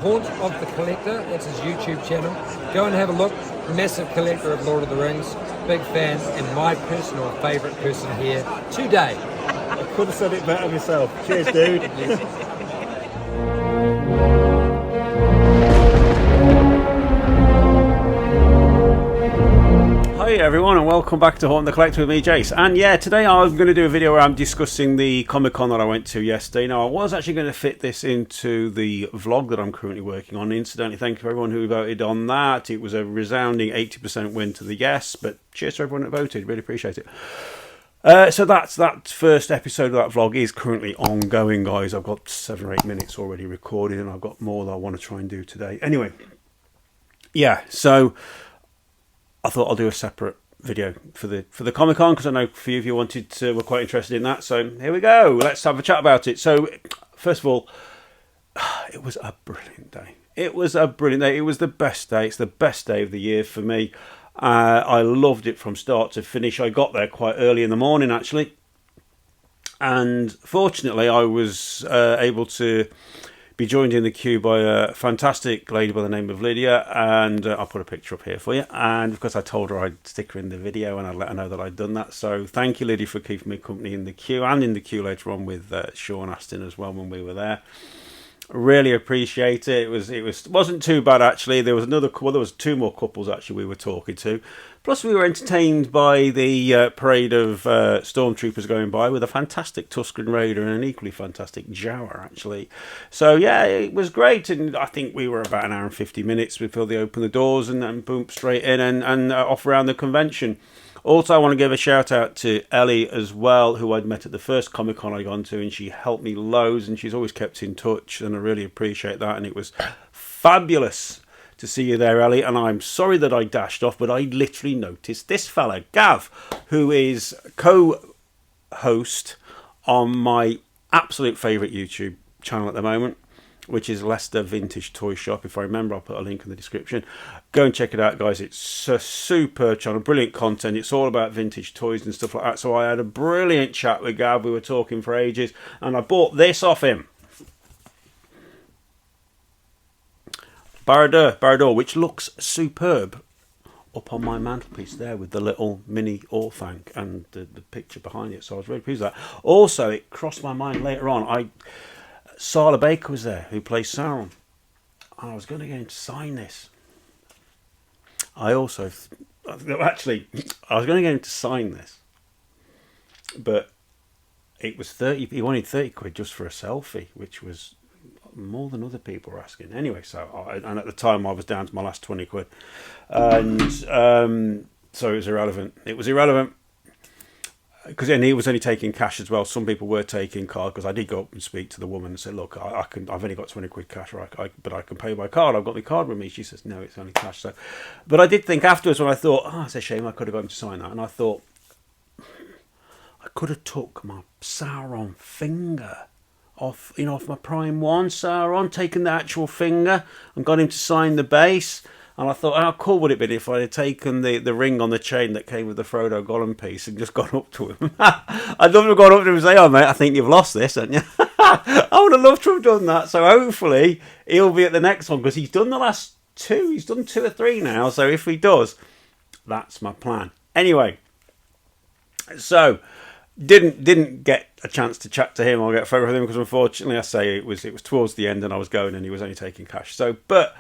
Haunt of the Collector. That's his YouTube channel. Go and have a look. Massive collector of Lord of the Rings. Big fan, and my personal favourite person here today. I could have said it better myself. Cheers, dude. Hi everyone, and welcome back to Haunt the Collector with me, Jace. And yeah, today I'm going to do a video where I'm discussing the Comic-Con that I went to yesterday. Now, I was actually going to fit this into the vlog that I'm currently working on. Incidentally, thank you for everyone who voted on that. It was a resounding 80% win to the yes, but cheers to everyone that voted. Really appreciate it. So that first episode of that vlog is currently ongoing, guys. I've got 7 or 8 minutes already recorded, and I've got more that I want to try and do today. Anyway, yeah, so I thought I'll do a separate video for the Comic-Con, because I know a few of you were quite interested in that. So here we go. Let's have a chat about it. So first of all, it was a brilliant day. It was a brilliant day. It was the best day. It's the best day of the year for me. I loved it from start to finish. I got there quite early in the morning, actually. And fortunately, I was able to be joined in the queue by a fantastic lady by the name of Lydia, and I'll put a picture up here for you. And because I told her I'd stick her in the video, and I'd let her know that I'd done that. So thank you, Lydia, for keeping me company in the queue, and in the queue later on with Sean Astin as well when we were there. Really appreciate it. It wasn't too bad, actually. There was there was 2 more couples actually we were talking to. Plus, we were entertained by the parade of stormtroopers going by with a fantastic Tusken Raider and an equally fantastic Jawa, actually. So yeah, it was great, and I think we were about an hour and 50 minutes before they opened the doors, and then boom, straight in and off around the convention. Also, I want to give a shout out to Ellie as well, who I'd met at the first Comic-Con I'd gone to, and she helped me loads, and she's always kept in touch, and I really appreciate that. And it was fabulous to see you there, Ellie. And I'm sorry that I dashed off, but I literally noticed this fella, Gav, who is co-host on my absolute favourite YouTube channel at the moment, which is Leicester Vintage Toy Shop. If I remember, I'll put a link in the description. Go and check it out, guys. It's a superb channel, brilliant content. It's all about vintage toys and stuff like that. So I had a brilliant chat with Gav. We were talking for ages, and I bought this off him. Barador, which looks superb up on my mantelpiece there with the little mini Orthanc and the picture behind it. So I was really pleased with that. Also, it crossed my mind later on. Sala Baker was there, who plays Sauron. And I was going to get him to sign this. I was going to get him to sign this. But it was 30, he wanted 30 quid just for a selfie, which was more than other people were asking. Anyway, and at the time I was down to my last 20 quid. And so it was irrelevant. Because then he was only taking cash as well. Some people were taking card, because I did go up and speak to the woman and say, look, I've only got 20 quid cash, but I can pay by card. I've got my card with me. She says, no, it's only cash. So, but I did think afterwards, when I thought, it's a shame I could have got him to sign that. And I thought, I could have took my Sauron finger off my Prime 1 Sauron, taken the actual finger and got him to sign the base. And I thought, how cool would it be if I had taken the ring on the chain that came with the Frodo Gollum piece and just gone up to him? I'd love to have gone up to him and say, oh, mate, I think you've lost this, haven't you? I would have loved to have done that. So hopefully he'll be at the next one, because he's done the last 2. He's done 2 or 3 now. So if he does, that's my plan. Anyway, so didn't get a chance to chat to him or get a photo with him, because unfortunately, I say it was towards the end and I was going and he was only taking cash. So, but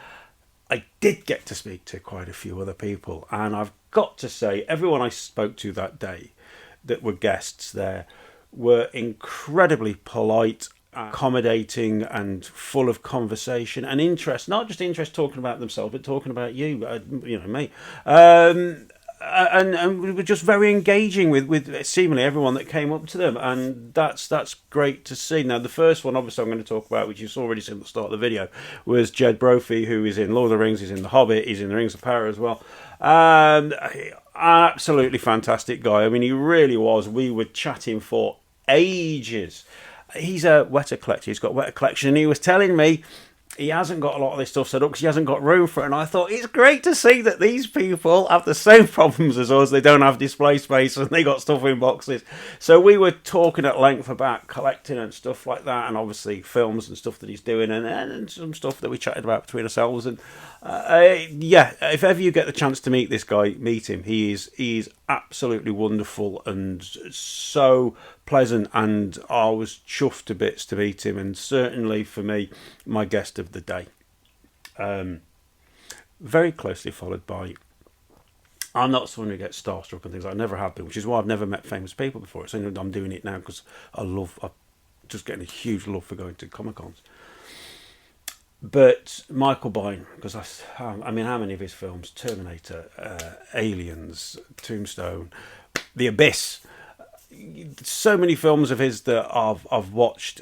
I did get to speak to quite a few other people, and I've got to say, everyone I spoke to that day that were guests there were incredibly polite, accommodating, and full of conversation and interest. Not just interest talking about themselves, but talking about you, me. And we were just very engaging with seemingly everyone that came up to them, and that's great to see. Now, the first one, obviously, I'm going to talk about, which you've already seen at the start of the video, was Jed Brophy, who is in Lord of the Rings, he's in The Hobbit, he's in The Rings of Power as well. Absolutely fantastic guy. I mean, he really was. We were chatting for ages. He's a Weta collector. He's got Weta collection, and he was telling me he hasn't got a lot of this stuff set up because he hasn't got room for it. And I thought it's great to see that these people have the same problems as us. They don't have display space and they got stuff in boxes. So we were talking at length about collecting and stuff like that, and obviously films and stuff that he's doing, and some stuff that we chatted about between ourselves. And yeah, if ever you get the chance to meet this guy, meet him. He is absolutely wonderful and so pleasant, and I was chuffed to bits to meet him, and certainly for me, my guest of the day. Very closely followed by, I'm not someone who gets starstruck and things. I never have been, which is why I've never met famous people before. It's only I'm doing it now because I'm just getting a huge love for going to Comic-Cons. But Michael Biehn, because I mean, how many of his films? Terminator, Aliens, Tombstone, The Abyss. So many films of his that I've watched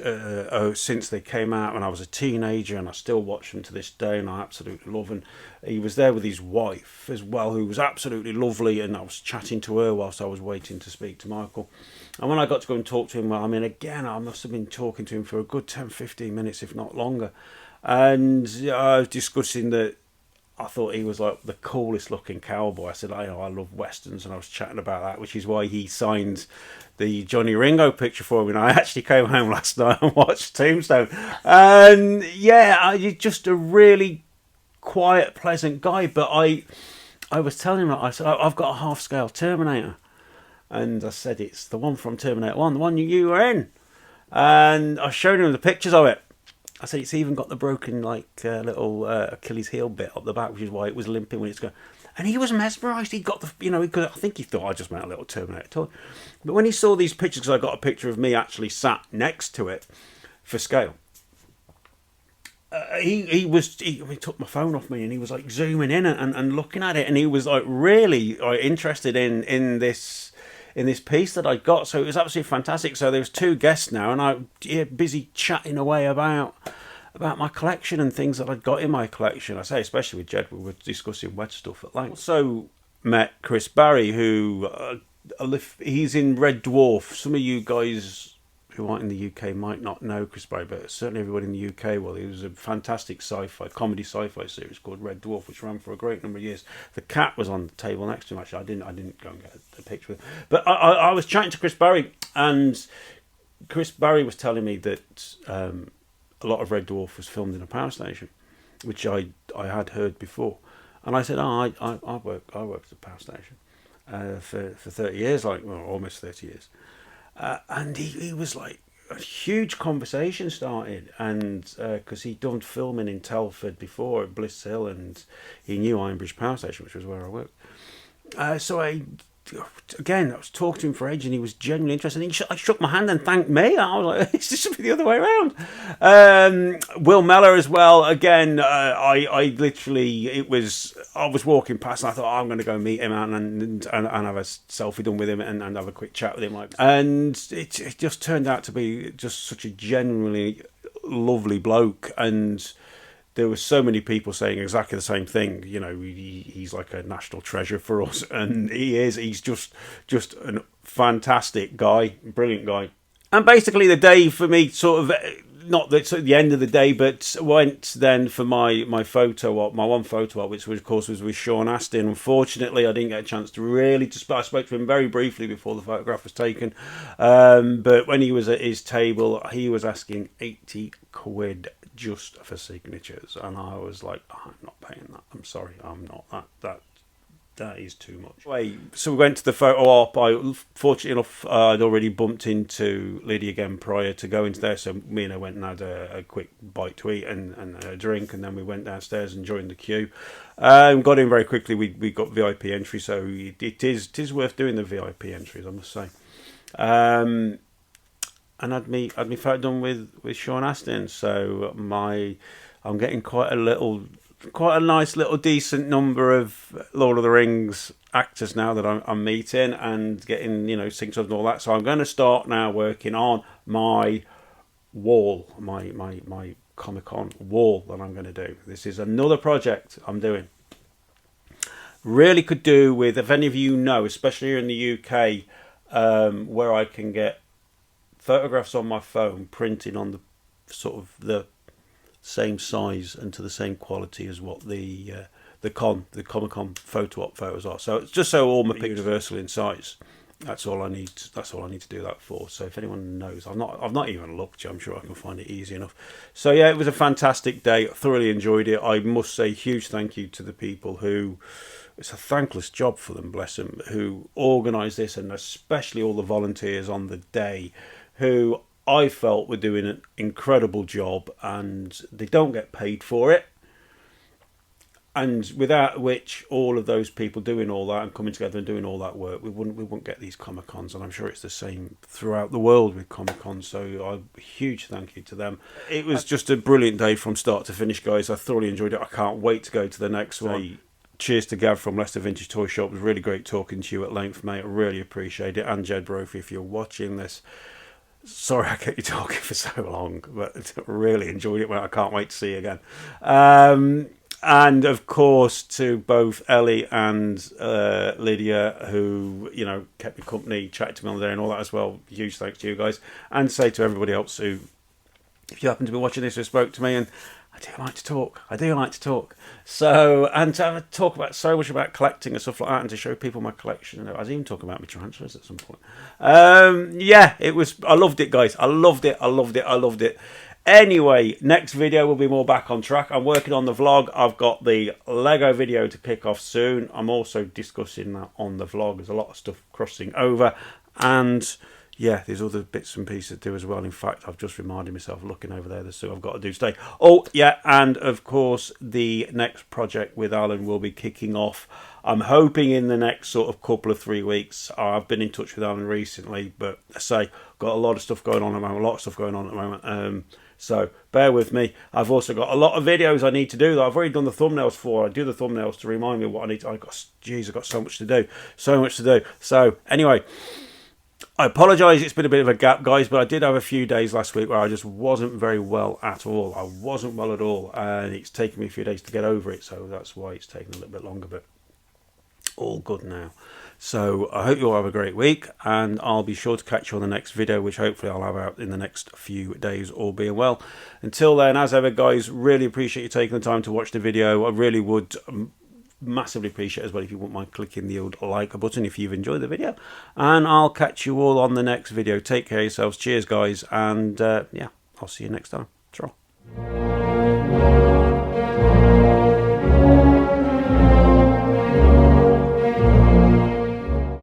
since they came out when I was a teenager, and I still watch them to this day, and I absolutely love them. He was there with his wife as well, who was absolutely lovely, and I was chatting to her whilst I was waiting to speak to Michael. And when I got to go and talk to him, well, I mean, again, I must have been talking to him for a good 10-15 minutes, if not longer. And I was discussing that I thought he was like the coolest looking cowboy. I said, I love westerns, and I was chatting about that, which is why he signed the Johnny Ringo picture for me. And I actually came home last night and watched Tombstone. And yeah, you're just a really quiet, pleasant guy. But I was telling him, I said, I've got a half scale Terminator. And I said, it's the one from Terminator 1, the one you were in. And I showed him the pictures of it. I said, it's even got the broken, little Achilles heel bit up the back, which is why it was limping when it's going. And he was mesmerised. He got I think he thought I just meant a little Terminator toy. But when he saw these pictures, because I got a picture of me actually sat next to it for scale, he took my phone off me, and he was like zooming in and looking at it, and he was like really interested in this piece that I got. So it was absolutely fantastic. So there was 2 guests now, and I'm busy chatting away about my collection and things that I'd got in my collection. I say, especially with Jed, we were discussing wet stuff at length. Also met Chris Barry, who he's in Red Dwarf. Some of you guys who aren't in the UK might not know Chris Barry, but certainly everybody in the UK will. He was a fantastic comedy sci-fi series called Red Dwarf, which ran for a great number of years. The cat was on the table next to him. Actually, I didn't go and get a picture with him, but I was chatting to Chris Barry, and Chris Barry was telling me that a lot of Red Dwarf was filmed in a power station, which I had heard before. And I said, I worked at a power station for 30 years, almost 30 years. And he was like, a huge conversation started, and because he'd done filming in Telford before at Bliss Hill, and he knew Ironbridge Power Station, which was where I worked. So I was talking to him for ages, and he was genuinely interested. And I shook my hand and thanked me. I was like, it's just the other way around. Will Mellor as well. Again, I was walking past, and I thought, I'm going to go meet him out and have a selfie done with him and have a quick chat with him. And it just turned out to be just such a genuinely lovely bloke, and there were so many people saying exactly the same thing. You know, he's like a national treasure for us, and he is. He's just a fantastic guy, brilliant guy. And basically, the day for me sort of not the end of the day, but went then for my photo op, my one photo op, which was, of course, was with Sean Astin. Unfortunately, I didn't get a chance to really I spoke to him very briefly before the photograph was taken. But when he was at his table, he was asking 80 quid just for signatures, and I was like, I'm not paying that. I'm sorry, I'm not. That is too much. Anyway, so we went to the photo op. Fortunately enough, I'd already bumped into Lydia again prior to going there, so me and her went and had a quick bite to eat and a drink, and then we went downstairs and joined the queue. Got in very quickly. We got VIP entry, so it is worth doing the VIP entries, I must say. And had me photo done with Sean Astin, so I'm getting quite a nice little decent number of Lord of the Rings actors now that I'm meeting and getting, synced up and all that. So I'm going to start now working on my wall, my Comic-Con wall that I'm going to do. This is another project I'm doing. Really could do with, if any of you know, especially here in the UK, where I can get photographs on my phone printed on the sort of the same size and to the same quality as what the Comic-Con photo op photos are. So it's just so all my pictures are universal in size. That's all I need. That's all I need to do that for. So if anyone knows, I've not even looked. I'm sure I can find it easy enough. So yeah, it was a fantastic day. Thoroughly enjoyed it. I must say, huge thank you to the people who. It's a thankless job for them, bless them, who organised this, and especially all the volunteers on the day, who I felt were doing an incredible job, and they don't get paid for it. And without which, all of those people doing all that and coming together and doing all that work, we wouldn't get these Comic-Cons. And I'm sure it's the same throughout the world with Comic-Cons. So a huge thank you to them. It was just a brilliant day from start to finish, guys. I thoroughly enjoyed it. I can't wait to go to the next one. Cheers to Gav from Leicester Vintage Toy Shop. It was really great talking to you at length, mate. I really appreciate it. And Jed Brophy, if you're watching this. Sorry I kept you talking for so long, but really enjoyed it. I can't wait to see you again. And of course to both Ellie and Lydia, who kept me company, chatted to me on the day and all that as well. Huge thanks to you guys, and say to everybody else who, if you happen to be watching this, who spoke to me. And I do like to talk. So, and to talk about so much about collecting and stuff like that, and to show people my collection. I was even talking about my transfers at some point. Yeah, it was. I loved it, guys. I loved it. Anyway, next video will be more back on track. I'm working on the vlog. I've got the Lego video to kick off soon. I'm also discussing that on the vlog. There's a lot of stuff crossing over, and yeah, there's other bits and pieces to do as well. In fact, I've just reminded myself, looking over there, there's stuff I've got to do today. Oh, yeah, and of course, the next project with Alan will be kicking off. I'm hoping in the next sort of couple of 3 weeks. I've been in touch with Alan recently, but I say, got a lot of stuff going on at the moment, so bear with me. I've also got a lot of videos I need to do that I've already done the thumbnails for. I do the thumbnails to remind me what I need to. I've got so much to do. So anyway, I apologise, it's been a bit of a gap, guys, but I did have a few days last week where I just wasn't very well at all. I wasn't well at all, and it's taken me a few days to get over it, so that's why it's taken a little bit longer, but all good now. So I hope you all have a great week, and I'll be sure to catch you on the next video, which hopefully I'll have out in the next few days, all being well. Until then, as ever, guys, really appreciate you taking the time to watch the video. I really would massively appreciate it as well if you wouldn't mind clicking the old like button if you've enjoyed the video, and I'll catch you all on the next video. Take care of yourselves. Cheers, guys, and yeah, I'll see you next time. Ciao.